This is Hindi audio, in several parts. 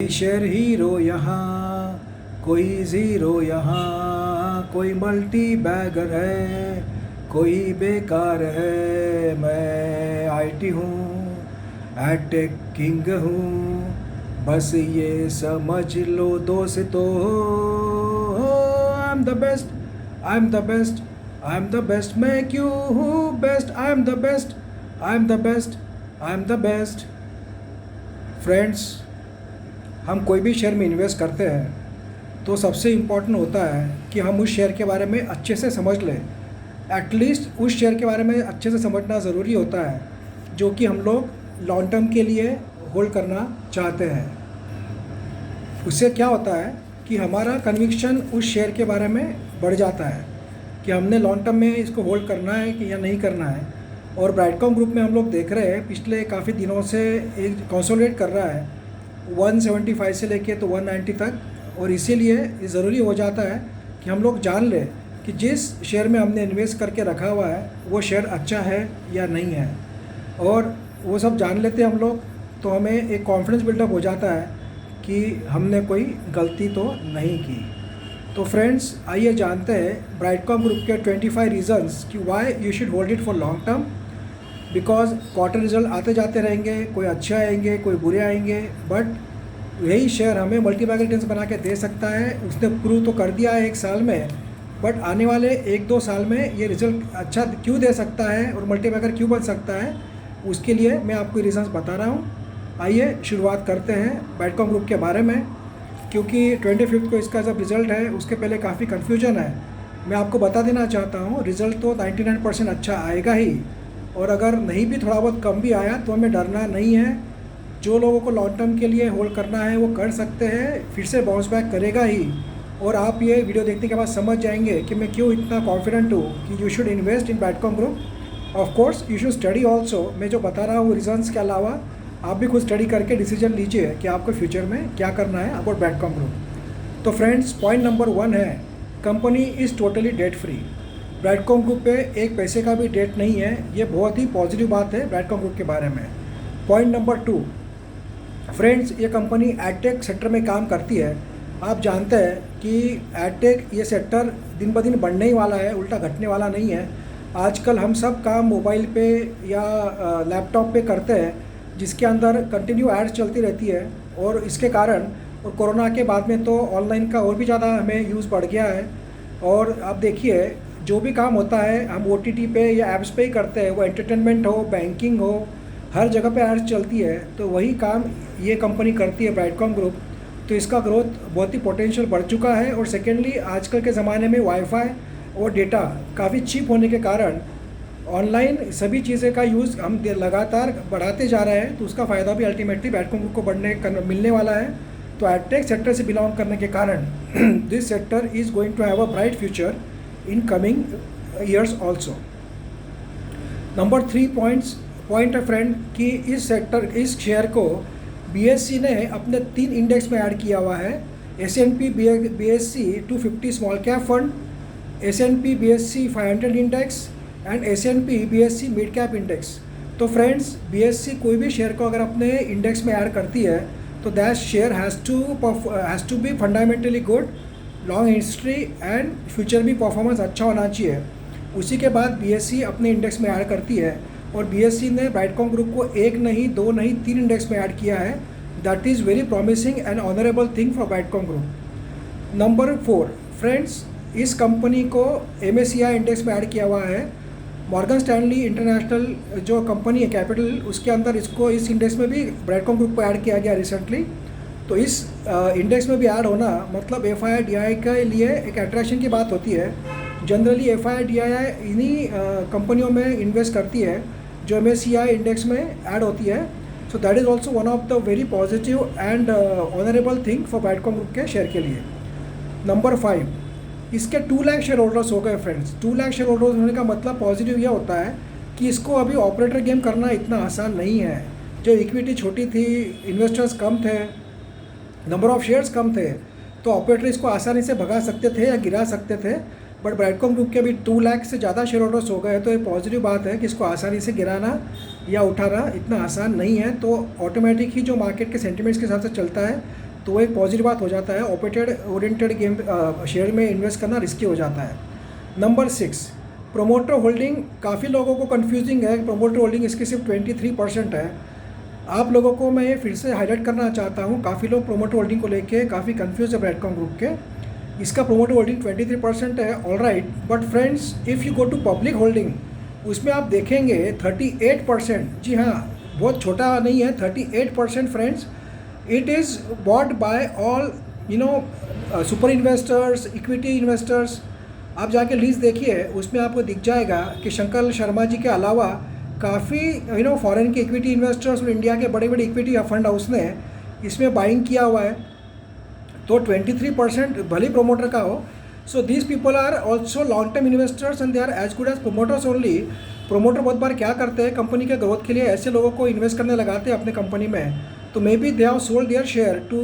कोई शेर हीरो यहाँ, कोई ज़ीरो यहाँ, कोई मल्टी बैगर है, कोई बेकार है। मैं आईटी हूँ, एडटेक किंग हूँ, बस ये समझ लो दोस्तों। I am the best, I am the best, I am the best. मैं क्यों हूँ best? I am the best, I am the best, I am the best. Friends, हम कोई भी शेयर में इन्वेस्ट करते हैं तो सबसे इम्पोर्टेंट होता है कि हम उस शेयर के बारे में अच्छे से समझ लें। एटलीस्ट उस शेयर के बारे में अच्छे से समझना ज़रूरी होता है जो कि हम लोग लॉन्ग टर्म के लिए होल्ड करना चाहते हैं। उससे क्या होता है कि हमारा कन्विक्शन उस शेयर के बारे में बढ़ जाता है कि हमने लॉन्ग टर्म में इसको होल्ड करना है कि या नहीं करना है। और ब्राइटकॉम ग्रुप में हम लोग देख रहे हैं पिछले काफ़ी दिनों से एक कंसोलिडेट कर रहा है 175 से लेके तो 190 तक। और इसीलिए ये ज़रूरी हो जाता है कि हम लोग जान लें कि जिस शेयर में हमने इन्वेस्ट करके रखा हुआ है वो शेयर अच्छा है या नहीं है। और वो सब जान लेते हैं हम लोग तो हमें एक कॉन्फिडेंस बिल्डअप हो जाता है कि हमने कोई गलती तो नहीं की। तो फ्रेंड्स, आइए जानते हैं ब्राइटकॉम ग्रुप के 25 रीज़न्स कि why you should hold it for long term. Because quarter result आते जाते रहेंगे, कोई अच्छे आएंगे कोई बुरे आएंगे, बट यही शेयर हमें मल्टीबैगर रिटर्न्स बना के दे सकता है। उसने प्रूव तो कर दिया है एक साल में, बट आने वाले 1-2 साल में ये रिजल्ट अच्छा क्यों दे सकता है और मल्टीबैगर क्यों बन सकता है, उसके लिए मैं आपको रीजंस बता रहा हूँ। आइए शुरुआत करते हैं ब्राइटकॉम ग्रुप के बारे में, क्योंकि 25 को इसका जब रिज़ल्ट है उसके पहले काफ़ी कन्फ्यूजन है। मैं आपको बता देना चाहता हूँ रिज़ल्ट तो 99% अच्छा आएगा ही, और अगर नहीं भी थोड़ा बहुत कम भी आया तो हमें डरना नहीं है। जो लोगों को लॉन्ग टर्म के लिए होल्ड करना है वो कर सकते हैं, फिर से बाउंस बैक करेगा ही। और आप ये वीडियो देखने के बाद समझ जाएंगे कि मैं क्यों इतना कॉन्फिडेंट हूँ कि you should invest in Brightcom group. Of course you should study also. मैं जो बता रहा हूँ रीजंस के अलावा आप भी खुद स्टडी करके डिसीजन लीजिए कि आपको फ्यूचर में क्या करना है अबाउट ब्राइटकॉम ग्रुप। तो फ्रेंड्स, पॉइंट नंबर 1 है company is totally debt free. Brightcom group पे एक पैसे का भी डेट नहीं है। ये बहुत ही पॉजिटिव बात है ब्राइटकॉम ग्रुप के बारे में। पॉइंट नंबर 2, फ्रेंड्स, ये कंपनी एडटेक सेक्टर में काम करती है। आप जानते हैं कि एडटेक ये सेक्टर दिन ब दिन बढ़ने ही वाला है, उल्टा घटने वाला नहीं है। आजकल हम सब काम मोबाइल पे या लैपटॉप पे करते हैं, जिसके अंदर कंटिन्यू एड्स चलती रहती है। और इसके कारण और कोरोना के बाद में तो ऑनलाइन का और भी ज़्यादा हमें यूज़ बढ़ गया है। और आप देखिए, जो भी काम होता है हम OTT पे या ऐप्स पे ही करते हैं, वो एंटरटेनमेंट हो, बैंकिंग हो, हर जगह पे एड्स चलती है। तो वही काम ये कंपनी करती है ब्राइटकॉम ग्रुप। तो इसका ग्रोथ बहुत ही पोटेंशियल बढ़ चुका है। और सेकेंडली, आजकल के ज़माने में वाईफाई और डेटा काफ़ी चीप होने के कारण ऑनलाइन सभी चीज़ें का यूज़ हम लगातार बढ़ाते जा रहे हैं। तो उसका फ़ायदा भी अल्टीमेटली ब्राइटकॉम ग्रुप को मिलने वाला है। तो एडटेक सेक्टर से बिलोंग करने के कारण this sector is going to have a bright future in coming years also. Number 3 point है फ्रेंड कि इस शेयर को BSE ने अपने 3 इंडेक्स में ऐड किया हुआ है। S&P BSE 250 small cap fund, S&P BSE 500 index and S&P BSE mid cap index. तो फ्रेंड्स, BSE कोई भी शेयर को अगर अपने इंडेक्स में ऐड करती है तो that share has to be fundamentally good, long history and future भी परफॉर्मेंस अच्छा होना चाहिए। उसी के बाद BSE अपने इंडेक्स में ऐड करती है। और BSE ने ब्राइटकॉम ग्रुप को 1 नहीं 2 नहीं 3 इंडेक्स में ऐड किया है। That is very promising and honourable thing for Brightcom group. Number 4, friends, इस कंपनी को MSCI इंडेक्स में ऐड किया हुआ है। मॉर्गन स्टैनली इंटरनेशनल जो कंपनी है कैपिटल, उसके अंदर इस इंडेक्स में भी ब्राइटकॉम ग्रुप को ऐड किया गया रिसेंटली। तो इस इंडेक्स में भी ऐड होना मतलब FII-DII के लिए एक अट्रैक्शन की बात होती है। जनरली FII-DII इन्हीं कंपनियों में इन्वेस्ट करती है जो MSCI इंडेक्स में ऐड होती है। So that is also one of the very positive and honourable thing for Brightcom group के शेयर के लिए। नंबर 5, इसके 2 लाख शेयर होल्डर्स हो गए फ्रेंड्स। 2 लाख शेयर होल्डर्स होने का मतलब पॉजिटिव यह होता है कि इसको अभी ऑपरेटर गेम करना इतना आसान नहीं है। जो इक्विटी छोटी थी, इन्वेस्टर्स कम थे, नंबर ऑफ़ शेयर्स कम थे, तो ऑपरेटर इसको आसानी से भगा सकते थे या गिरा सकते थे। बट ब्राइटकॉम ग्रुप के अभी 2 लाख से ज़्यादा शेयर होल्डर्स हो गए, तो ये पॉजिटिव बात है कि इसको आसानी से गिराना या उठाना इतना आसान नहीं है। तो ऑटोमेटिक ही जो मार्केट के सेंटिमेंट्स के हिसाब से चलता है तो वो एक पॉजिटिव बात हो जाता है। ऑपरेटेड ओरिएंटेड गेम शेयर में इन्वेस्ट करना रिस्की हो जाता है। Number 6, promoter holding. काफ़ी लोगों को कन्फ्यूजिंग है, प्रोमोटर होल्डिंग इसकी सिर्फ 23% है। आप लोगों को मैं ये फिर से हाईलाइट करना चाहता हूँ, काफ़ी लोग प्रोमोटर होल्डिंग को लेके काफ़ी कंफ्यूज है ब्रैडकॉम ग्रुप के। इसका प्रोमोटर होल्डिंग 23% है, all right, but friends if you go to public holding, उसमें आप देखेंगे 38%। जी हाँ, बहुत छोटा नहीं है, 38% friends. It is bought by all super investors, equity investors. आप जाके लीस्ट देखिए, उसमें आपको दिख जाएगा कि शंकर शर्मा जी के अलावा काफ़ी फॉरेन के इक्विटी इन्वेस्टर्स और इंडिया के बड़े बड़े इक्विटी फंड हाउस ने इसमें बाइंग किया हुआ है। तो 23% भले प्रोमोटर का हो। So these people are also long term investors and they are as good as promoters only. Promoter बहुत बार क्या करते हैं, कंपनी के ग्रोथ के लिए ऐसे लोगों को इन्वेस्ट करने लगाते हैं अपने कंपनी में, तो maybe they have sold their share to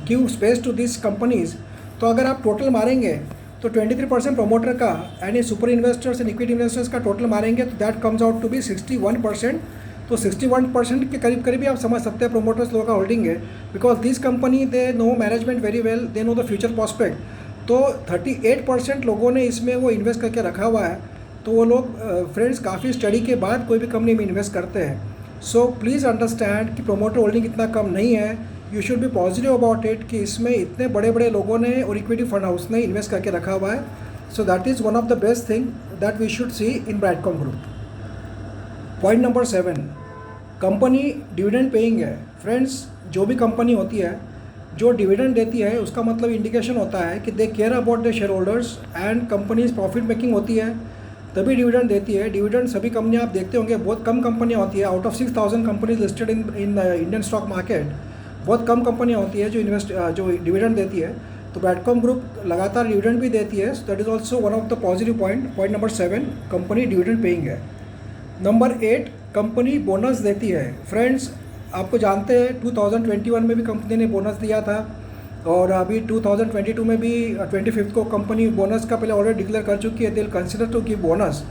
give space to this companies. तो अगर आप टोटल मारेंगे तो 23% प्रोमोटर का एंड ये super investors and equity investors का टोटल मारेंगे तो that comes out to be 61%। तो 61% के करीब करीब ही आप समझ सकते हैं प्रोमोटर्स लोगों का होल्डिंग है, because this company they know management very well, they know the future prospect. तो 38% लोगों ने इसमें वो इन्वेस्ट करके रखा हुआ है। तो वो लोग फ्रेंड्स काफ़ी स्टडी के बाद कोई भी कंपनी में इन्वेस्ट करते हैं। सो प्लीज़ अंडरस्टैंड कि प्रोमोटर होल्डिंग इतना कम नहीं है। You should be positive about it कि इसमें इतने बड़े बड़े लोगों ने और इक्विटी फंड हाउस ने इन्वेस्ट करके रखा हुआ है। So that is one of the best thing that we should see in Brightcom group. Point number 7, company dividend paying है। फ्रेंड्स, जो भी कंपनी होती है जो डिविडेंड देती है, उसका मतलब इंडिकेशन होता है कि they care about the share holders and companies profit making होती है तभी डिविडेंड देती है। डिविडेंड सभी कंपनियां आप देखते होंगे, बहुत कम कंपनियां होती है। Out of 6000 companies listed in Indian stock market, बहुत कम कंपनियां होती है जो डिविडेंड देती है। तो ब्रैडकॉम ग्रुप लगातार डिविडेंड भी देती है। That is also one of the positive point. Point number 7, company dividend paying है। नंबर 8, कंपनी बोनस देती है। फ्रेंड्स, आपको जानते हैं 2021 में भी कंपनी ने बोनस दिया था और अभी 2022 में भी 25 को कंपनी बोनस का पहले ऑलरेडी डिक्लेयर कर चुकी है। दिल कंसिडर टू गिव बोनस।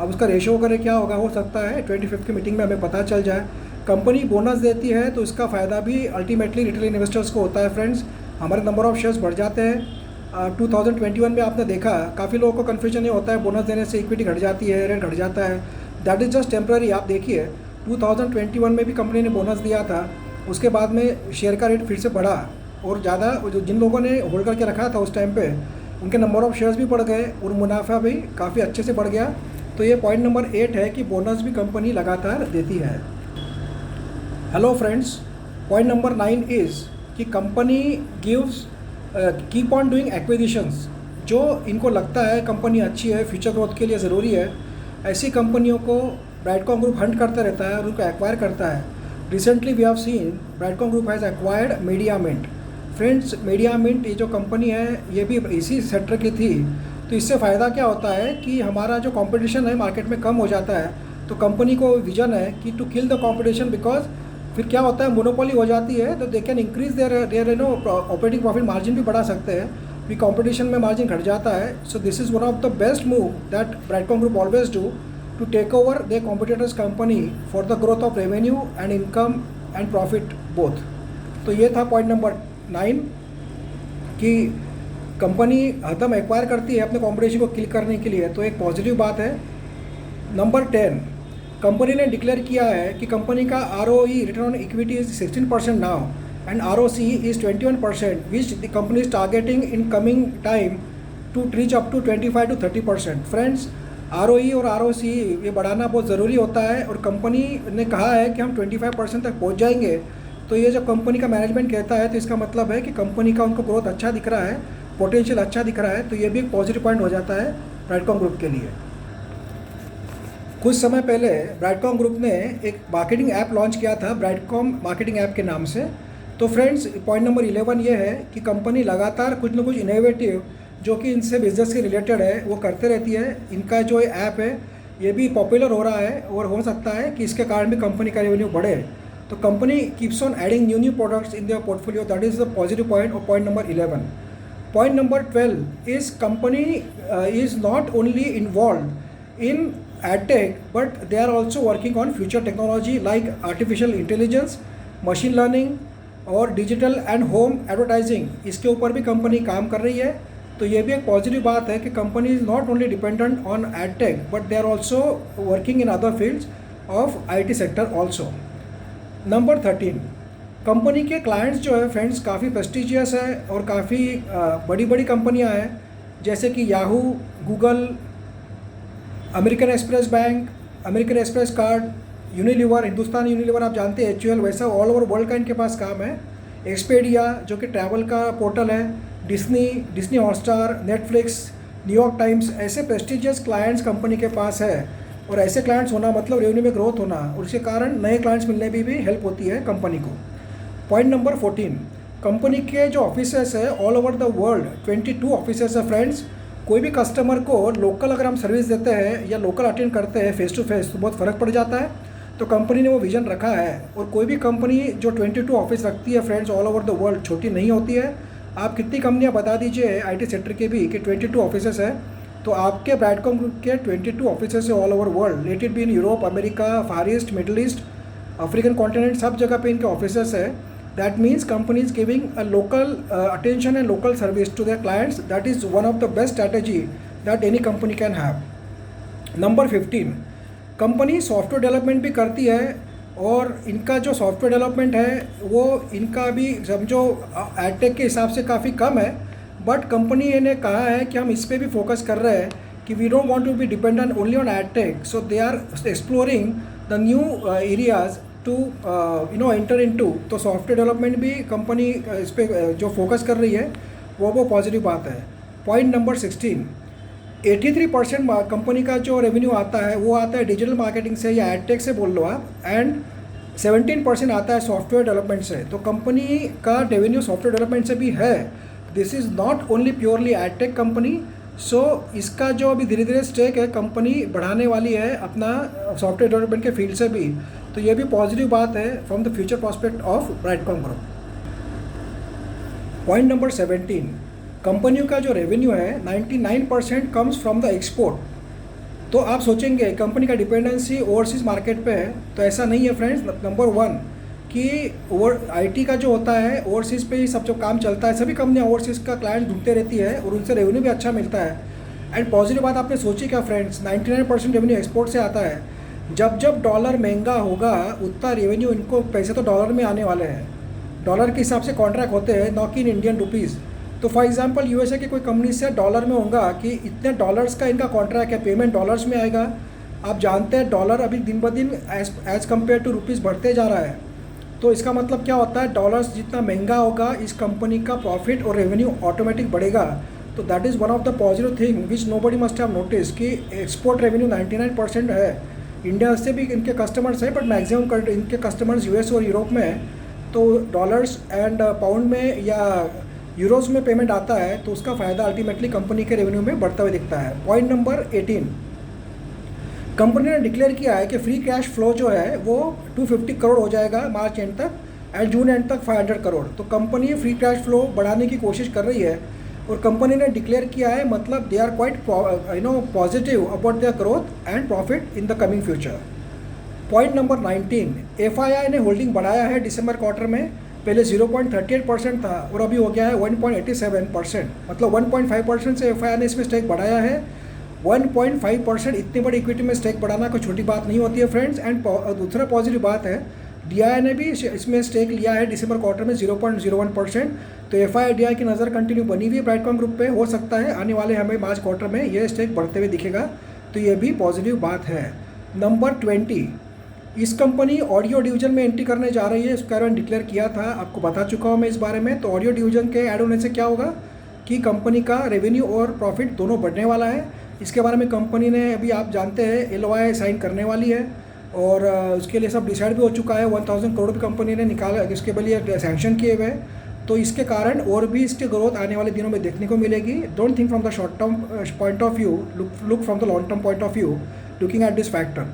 अब उसका रेशो वगैरह क्या होगा, हो सकता है 25 की मीटिंग में हमें पता चल जाए। कंपनी बोनस देती है तो इसका फ़ायदा भी अल्टीमेटली रिटेल इन्वेस्टर्स को होता है। फ्रेंड्स, हमारे नंबर ऑफ शेयर्स बढ़ जाते हैं। 2021 में आपने देखा, काफ़ी लोगों को कन्फ्यूजन ये होता है बोनस देने से इक्विटी घट जाती है, रेट घट जाता है। That is just temporary. आप देखिए 2021 में भी कंपनी ने बोनस दिया था, उसके बाद में शेयर का रेट फिर से बढ़ा और ज़्यादा जिन लोगों ने होल्ड करके रखा था उस टाइम पे, उनके नंबर ऑफ़ शेयर्स भी बढ़ गए और मुनाफा भी काफ़ी अच्छे से बढ़ गया। तो ये पॉइंट नंबर 8 है कि बोनस भी कंपनी लगातार देती है। Hello friends, point number 9 is कि company gives keep on doing acquisitions. जो इनको लगता है कंपनी अच्छी है, फ्यूचर ग्रोथ के लिए ज़रूरी है, ऐसी कंपनियों को ब्रैडकॉम ग्रुप हंट करता रहता है और उनको एक्वायर करता है। Recently we have seen Brightcom group has acquired MediaMint. Friends, MediaMint ये जो कंपनी है ये भी इसी सेक्टर की थी। तो इससे फ़ायदा क्या होता है कि हमारा जो कंपटीशन है मार्केट में कम हो जाता है। तो कंपनी को विजन है कि to kill the competition, because फिर क्या होता है मोनोपोली हो जाती है तो they can increase their operating profit margin भी बढ़ा सकते हैं, फिर कंपटीशन में मार्जिन घट जाता है। So this is one of the best move that Brightcom group always do to take over the competitors company for the growth of revenue and income and profit both. तो ये था पॉइंट नंबर 9 कि कंपनी हरदम एक्वायर करती है अपने कॉम्पिटिशन को किल करने के लिए, तो एक पॉजिटिव बात है। नंबर 10, कंपनी ने डिक्लेयर किया है कि कंपनी का ROE return on equity is 16% now and ROCE is 21%, which the company is targeting in coming time to reach up to 25 to 30%। Friends, ROE और ROCE ये बढ़ाना बहुत ज़रूरी होता है और कंपनी ने कहा है कि हम 25% तक पहुंच जाएंगे। तो ये जब कंपनी का मैनेजमेंट कहता है तो इसका मतलब है कि कंपनी का उनको ग्रोथ अच्छा दिख रहा है, पोटेंशियल अच्छा दिख रहा है। तो ये भी एक पॉजिटिव पॉइंट हो जाता है ब्रैडकॉम ग्रुप के लिए। कुछ समय पहले ब्रैडकॉम ग्रुप ने एक मार्केटिंग ऐप लॉन्च किया था, ब्रैडकॉम मार्केटिंग ऐप के नाम से। तो फ्रेंड्स, पॉइंट नंबर 11 ये है कि कंपनी लगातार कुछ ना कुछ इनोवेटिव जो कि इनसे बिजनेस के रिलेटेड है वो करते रहती है। इनका जो ऐप है ये भी पॉपुलर हो रहा है और हो सकता है कि इसके कारण भी कंपनी का रेवेन्यू बढ़े। तो company keeps on adding new products in their portfolio, that is the positive point और point number 11। Point number 12 is company is not only involve in AdTech, but they are also working on future technology like artificial intelligence, machine learning, और डिजिटल एंड होम एडवर्टाइजिंग, इसके ऊपर भी कंपनी काम कर रही है। तो ये भी एक पॉजिटिव बात है कि company is not only dependent on edtech but they are also working in other fields of IT sector also. Number 13, company के क्लाइंट्स जो है फ्रेंड्स काफ़ी प्रेस्टिजियस है और काफ़ी बड़ी बड़ी कंपनियां हैं, जैसे कि Yahoo, Google, American express bank, American express card, Unilever, Hindustan Unilever आप जानते हैं, HUL, वैसा ऑल ओवर वर्ल्ड का इनके पास काम है। एक्सपेडिया जो कि ट्रैवल का पोर्टल है, Disney Hotstar, Netflix, New York times, ऐसे प्रेस्टिजियस क्लाइंट्स कंपनी के पास है। और ऐसे क्लाइंट्स होना मतलब रेवेन्यू में ग्रोथ होना, और इसके कारण नए क्लाइंट्स मिलने में भी हेल्प होती है कंपनी को। पॉइंट नंबर 14, कंपनी के जो ऑफिसेस है all over the world 22 offices है फ्रेंड्स। कोई भी कस्टमर को लोकल अगर हम सर्विस देते हैं या लोकल अटेंड करते हैं फेस टू फेस तो बहुत फ़र्क पड़ जाता है। तो कंपनी ने वो विजन रखा है, और कोई भी कंपनी जो 22 ऑफिस रखती है friends all over the world छोटी नहीं होती है। आप कितनी कंपनियां बता दीजिए आईटी सेक्टर के भी कि 22 ऑफिसेस है, तो आपके ब्राडकॉम ग्रुप के 22 ऑफिसेस है all over world, let it be in Europe, America, far east, middle east, African continent, सब जगह पे इनके ऑफिसेस है। That means company is giving a local attention and local service to their clients. That is one of the best strategy that any company can have. Number 15, company software development भी करती है, और इनका जो सॉफ्टवेयर डेवलपमेंट है वो इनका भी समझो एडटेक के हिसाब से काफ़ी कम है, बट कंपनी ने कहा है कि हम इस पर भी फोकस कर रहे हैं कि we don't want to be dependent only on edtech, so they are exploring the new areas to enter into. तो सॉफ्टवेयर डेवलपमेंट भी कंपनी इस पर जो फोकस कर रही है वो पॉजिटिव बात है। पॉइंट नंबर 16, 83% कंपनी का जो रेवेन्यू आता है वो आता है डिजिटल मार्केटिंग से या एडटेक से बोल लो आप, एंड 17% आता है सॉफ्टवेयर डेवलपमेंट से। तो कंपनी का रेवेन्यू सॉफ्टवेयर डेवलपमेंट से भी है। This is not only purely adtech company. So इसका जो अभी धीरे धीरे स्टेक है कंपनी बढ़ाने वाली है अपना सॉफ्टवेयर डेवलपमेंट के फील्ड से भी। तो ये भी पॉजिटिव बात है from the future prospect of Brightcom group. Point number 17, कंपनियों का जो रेवेन्यू है 99% कम्स फ्रॉम द एक्सपोर्ट। तो आप सोचेंगे कंपनी का डिपेंडेंसी ओवरसीज़ मार्केट पे है, तो ऐसा नहीं है फ्रेंड्स। नंबर 1 कि आईटी का जो होता है ओवरसीज़ पे ही सब जो काम चलता है, सभी कंपनियां ओवरसीज़ का क्लाइंट ढूंढते रहती है और उनसे रेवेन्यू भी अच्छा मिलता है। एंड पॉजिटिव बात आपने सोची क्या फ्रेंड्स, 99% रेवेन्यू एक्सपोर्ट से आता है। जब जब डॉलर महंगा होगा उतना रेवेन्यू, इनको पैसे तो डॉलर में आने वाले हैं, डॉलर के हिसाब से कॉन्ट्रैक्ट होते हैं, न कि इन इंडियन रुपीज़। तो फॉर एग्जांपल यूएसए की कोई कंपनी से डॉलर में होगा कि इतने डॉलर्स का इनका कॉन्ट्रैक्ट है, पेमेंट डॉलर्स में आएगा। आप जानते हैं डॉलर अभी दिन ब दिन एज कम्पेयर टू रुपीज़ बढ़ते जा रहा है। तो इसका मतलब क्या होता है, डॉलर्स जितना महंगा होगा इस कंपनी का प्रॉफिट और रेवेन्यू ऑटोमेटिक बढ़ेगा। तो that is one of the positive thing which nobody must have notice कि एक्सपोर्ट रेवेन्यू 99% है। इंडिया से भी इनके कस्टमर्स हैं, बट मैक्सिमम इनके कस्टमर्स यूएस और यूरोप में हैं। तो डॉलर्स एंड पाउंड में या यूरोज़ में पेमेंट आता है, तो उसका फ़ायदा अल्टीमेटली कंपनी के रेवेन्यू में बढ़ता हुआ दिखता है। पॉइंट नंबर 18, कंपनी ने डिक्लेयर किया है कि फ्री कैश फ्लो जो है वो 250 करोड़ हो जाएगा मार्च एंड तक, एंड जून एंड तक 500 करोड़। तो कंपनी फ्री कैश फ्लो बढ़ाने की कोशिश कर रही है, और कंपनी ने डिक्लेयर किया है, मतलब they are quite positive about their growth and profit in the coming future. Point number 19, FII ने होल्डिंग बढ़ाया है दिसंबर क्वार्टर में। पहले 0.38% था और अभी हो गया है 1.87%, मतलब 1.5% से एफआईआई ने इसमें स्टेक बढ़ाया है। 1.5% इतनी बड़ी इक्विटी में स्टेक बढ़ाना कोई छोटी बात नहीं होती है फ्रेंड्स। एंड दूसरा पॉजिटिव बात है, डीआई ने भी इसमें स्टेक लिया है दिसंबर क्वार्टर में 0.01%। तो एफआईआई डीआई की नज़र कंटिन्यू बनी हुई है ब्राडकॉम ग्रुप पे। हो सकता है आने वाले हमें मार्च क्वार्टर में ये स्टेक बढ़ते हुए दिखेगा, तो ये भी पॉजिटिव बात है। नंबर 20, इस कंपनी ऑडियो डिवीजन में एंट्री करने जा रही है, इसके बारे में डिक्लेयर किया था, आपको बता चुका हूँ मैं इस बारे में। तो ऑडियो डिवीजन के ऐड होने से क्या होगा कि कंपनी का रेवेन्यू और प्रॉफिट दोनों बढ़ने वाला है। इसके बारे में कंपनी ने अभी आप जानते हैं LOI साइन करने वाली है, और उसके लिए सब डिसाइड भी हो चुका है। 1000 करोड़ भी कंपनी ने निकाला, इसके लिए सैंक्शन किए हुए। तो इसके कारण और भी इसकी ग्रोथ आने वाले दिनों में देखने को मिलेगी। Don't think from the short term point of view, look from the long term point of view looking at this factor.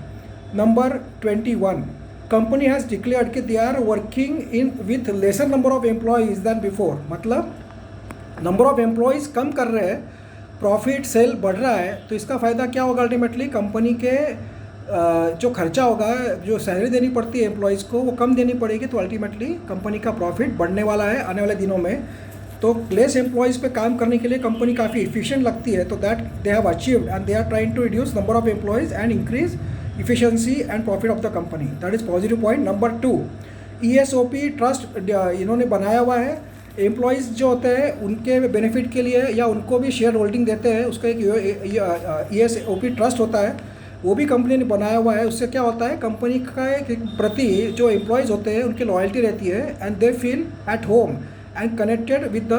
Number 21, company has declared कि they are working in with lesser number of employees than before. मतलब नंबर ऑफ एम्प्लॉयज़ कम कर रहे हैं, प्रॉफिट सेल बढ़ रहा है। तो इसका फ़ायदा क्या होगा, अल्टीमेटली कंपनी के जो खर्चा होगा, जो सैलरी देनी पड़ती है एम्प्लॉयज़ को, वो कम देनी पड़ेगी, तो अल्टीमेटली कंपनी का प्रॉफिट बढ़ने वाला है आने वाले दिनों में। तो लेस एम्प्लॉयज़ पे काम करने के लिए कंपनी काफ़ी इफिशिएंट लगती है, तो that they have achieved and they are trying to reduce number of employees and increase efficiency and profit of the company. That is positive point number 2। ESOP trust इन्होंने बनाया हुआ है, एम्प्लॉयज़ जो होते हैं उनके बेनिफिट के लिए या उनको भी शेयर होल्डिंग देते हैं, उसका एक ESOP ट्रस्ट होता है, वो भी कंपनी ने बनाया हुआ है। उससे क्या होता है, कंपनी का एक प्रति जो एम्प्लॉयज़ होते हैं उनकी लॉयल्टी रहती है and they feel at home and connected with the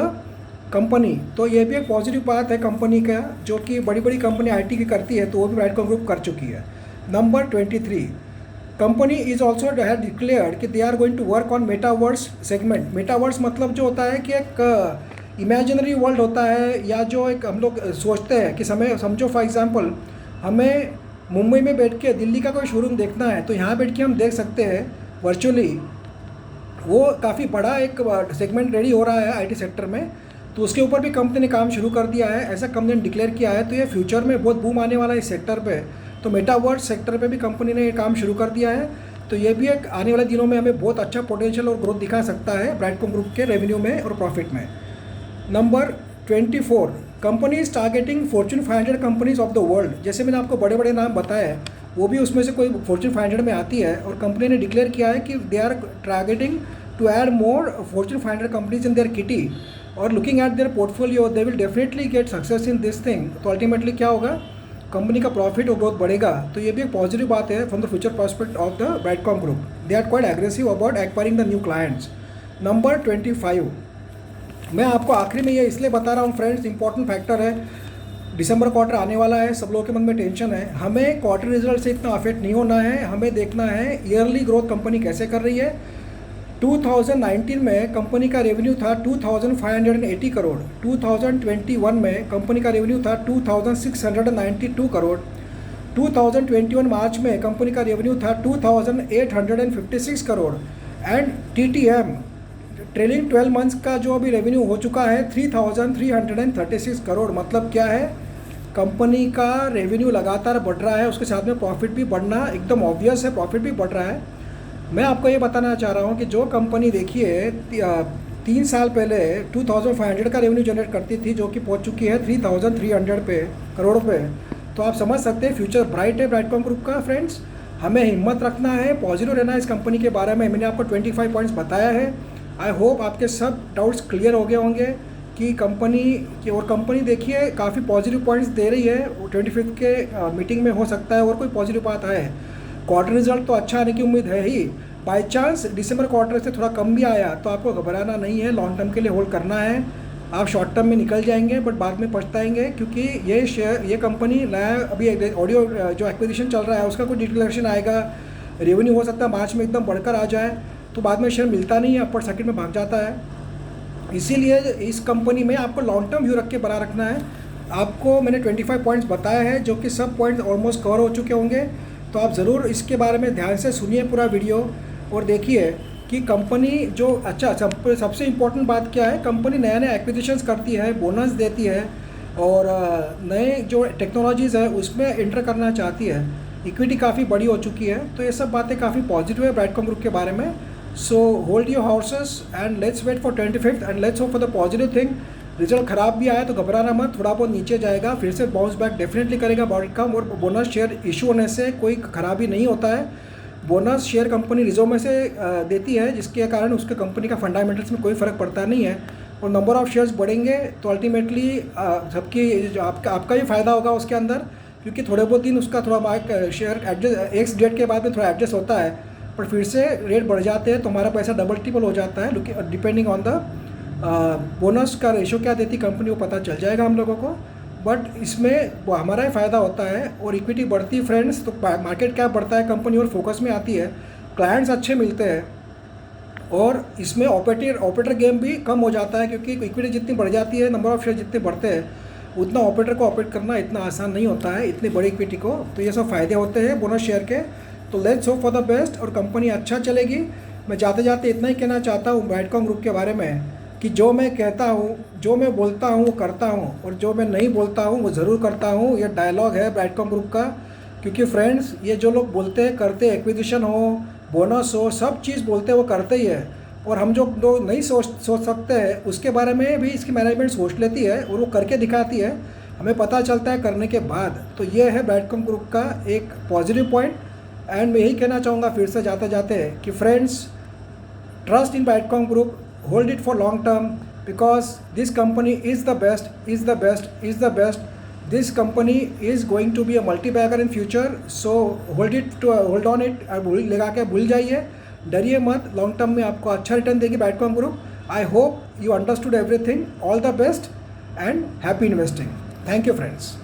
company. तो ये भी एक पॉजिटिव बात है कंपनी का, जो कि बड़ी बड़ी कंपनी IT की करती है, तो वो भी ब्राइटकॉम ग्रुप कर चुकी है। Number 23, company is also had declared कि they are going to work on metaverse segment. Metaverse मतलब जो होता है कि एक इमेजिनरी वर्ल्ड होता है, या जो एक हम लोग सोचते हैं कि समझो फॉर एग्जांपल हमें मुंबई में बैठ के दिल्ली का कोई शोरूम देखना है, तो यहाँ बैठ के हम देख सकते हैं वर्चुअली। वो काफ़ी बड़ा एक सेगमेंट रेडी हो रहा है IT सेक्टर में, तो उसके ऊपर भी कंपनी ने काम शुरू कर दिया है, ऐसा कंपनी ने डिक्लेयर किया है। तो ये फ्यूचर में बहुत बूम आने वाला है इस सेक्टर पे, तो मेटावर्स सेक्टर पे भी कंपनी ने ये काम शुरू कर दिया है। तो ये भी एक आने वाले दिनों में हमें बहुत अच्छा पोटेंशियल और ग्रोथ दिखा सकता है ब्राइटकॉम ग्रुप के रेवेन्यू में और प्रॉफिट में। Number 24, company is targeting Fortune 500 companies of the world. जैसे मैंने आपको बड़े बड़े नाम बताए हैं, वो भी उसमें से कोई फॉर्च्यून 500 में आती है, और कंपनी ने डिक्लेयर किया है कि they are targeting to add more Fortune 500 companies in their kitty, और looking at their portfolio they will definitely get success in this thing. तो अल्टीमेटली क्या होगा, कंपनी का प्रॉफिट और ग्रोथ बढ़ेगा। तो ये भी एक पॉजिटिव बात है from the future prospect of the Brightcom group. They are quite aggressive about acquiring the new clients. Number 25, मैं आपको आखिरी में ये इसलिए बता रहा हूँ फ्रेंड्स, इंपॉर्टेंट फैक्टर है। दिसंबर क्वार्टर आने वाला है, सब लोगों के मन में टेंशन है। हमें क्वार्टर रिजल्ट से इतना अफेक्ट नहीं होना है, हमें देखना है ईयरली ग्रोथ कंपनी कैसे कर रही है। 2019 में कंपनी का रेवेन्यू था 2580 करोड़, 2021 में कंपनी का रेवेन्यू था 2692 करोड़, 2021 मार्च में कंपनी का रेवेन्यू था 2856 crore, and TTM trailing 12 months का जो अभी रेवेन्यू हो चुका है 3336 करोड़। मतलब क्या है, कंपनी का रेवेन्यू लगातार बढ़ रहा है, उसके साथ में प्रॉफिट भी बढ़ना एकदम ऑब्वियस है, प्रॉफिट भी बढ़ रहा है। मैं आपको ये बताना चाह रहा हूँ कि जो कंपनी देखिए 3 साल पहले 2500 का रेवेन्यू जनरेट करती थी, जो कि पहुँच चुकी है 3300 पे करोड़ पे, तो आप समझ सकते हैं फ्यूचर ब्राइट है ब्राइटकॉम ग्रुप का। फ्रेंड्स, हमें हिम्मत रखना है, पॉजिटिव रहना है इस कंपनी के बारे में। मैंने आपको 25 पॉइंट्स बताया है। आई होप आपके सब डाउट्स क्लियर हो गए होंगे कि कंपनी की, और कंपनी देखिए काफ़ी पॉजिटिव पॉइंट्स दे रही है। 25 के मीटिंग में हो सकता है और कोई पॉजिटिव बात है। क्वार्टर रिजल्ट तो अच्छा आने की उम्मीद है ही। बाय चांस दिसंबर क्वार्टर से थोड़ा कम भी आया तो आपको घबराना नहीं है, लॉन्ग टर्म के लिए होल्ड करना है। आप शॉर्ट टर्म में निकल जाएंगे बट बाद में पछताएंगे, क्योंकि ये कंपनी नया अभी ऑडियो जो एक्विजिशन चल रहा है उसका कोई डिक्लेरेशन आएगा, रेवेन्यू हो सकता है मार्च में एकदम बढ़कर आ जाए, तो बाद में शेयर मिलता नहीं है, अपर सर्किट में भाग जाता है। इसीलिए इस कंपनी में आपको लॉन्ग टर्म व्यू रख के बना रखना है। आपको मैंने 25 पॉइंट्स बताया है, जो कि सब पॉइंट्स ऑलमोस्ट कवर हो चुके होंगे, तो आप ज़रूर इसके बारे में ध्यान से सुनिए पूरा वीडियो और देखिए कि कंपनी जो सबसे इम्पोर्टेंट बात क्या है, कंपनी नया नया एक्विजिशंस करती है, बोनस देती है, और नए जो टेक्नोलॉजीज़ है उसमें एंटर करना चाहती है। इक्विटी काफ़ी बड़ी हो चुकी है, तो ये सब बातें काफ़ी पॉजिटिव है ब्राइटकॉम ग्रुप के बारे में। So hold your horses and let's wait for 25th and let's hope for the positive thing. Result खराब भी आया तो घबराना मत, थोड़ा बहुत नीचे जाएगा, फिर से बाउंस बैक डेफिनेटली करेगा ब्राइटकॉम। और बोनस शेयर इशू होने से कोई खराबी नहीं होता है। बोनस शेयर कंपनी रिजर्व में से देती है, जिसके कारण उसके कंपनी का फंडामेंटल्स में कोई फ़र्क पड़ता नहीं है। और नंबर ऑफ़ शेयर्स बढ़ेंगे तो अल्टीमेटली सबकी आपका ही फ़ायदा होगा उसके अंदर, क्योंकि थोड़े बहुत दिन उसका थोड़ा शेयर एडजस्ट एक्स डेट के बाद में थोड़ा एडजस्ट होता है, पर फिर से रेट बढ़ जाते हैं तो हमारा पैसा डबल ट्रिपल हो जाता है। डिपेंडिंग ऑन द बोनस का रेशो क्या देती कंपनी वो पता चल जाएगा हम लोगों को, बट इसमें वो हमारा ही फ़ायदा होता है। और इक्विटी बढ़ती है फ्रेंड्स तो मार्केट कैप बढ़ता है, कंपनी और फोकस में आती है, क्लाइंट्स अच्छे मिलते हैं, और इसमें ऑपरेटर गेम भी कम हो जाता है, क्योंकि इक्विटी जितनी बढ़ जाती है, नंबर ऑफ शेयर जितने बढ़ते हैं, उतना ऑपरेटर को ऑपरेट करना इतना आसान नहीं होता है इतनी बड़ी इक्विटी को। तो ये सब फ़ायदे होते हैं बोनस शेयर के। तो let's hope for the best और कंपनी अच्छा चलेगी। मैं जाते जाते इतना ही कहना चाहता हूँ ब्राइटकॉम ग्रुप के बारे में कि जो मैं कहता हूँ, जो मैं बोलता हूँ वो करता हूँ, और जो मैं नहीं बोलता हूँ वो ज़रूर करता हूँ। ये डायलॉग है ब्राइटकॉम ग्रुप का, क्योंकि फ्रेंड्स ये जो लोग बोलते हैं करते, एक्विजिशन हो, बोनस हो, सब चीज़ बोलते हैं वो करते ही है। और हम जो लोग नहीं सोच सकते हैं उसके बारे में भी इसकी मैनेजमेंट सोच लेती है और वो करके दिखाती है, हमें पता चलता है करने के बाद। तो ये है ब्राइडकॉम ग्रुप का एक पॉजिटिव पॉइंट। एंड मैं यही कहना चाहूँगा फिर से जाते जाते कि friends, trust in Bitcoin Group, hold it for long term, because this company is the best, is the best, is the best. This company is going to be a multi-bagger in future, so hold on it, लगा के भूल जाइए, डरिए मत, लॉन्ग टर्म में आपको अच्छा रिटर्न देगी Bitcoin Group। I hope you understood everything. All the best and happy investing. Thank you friends.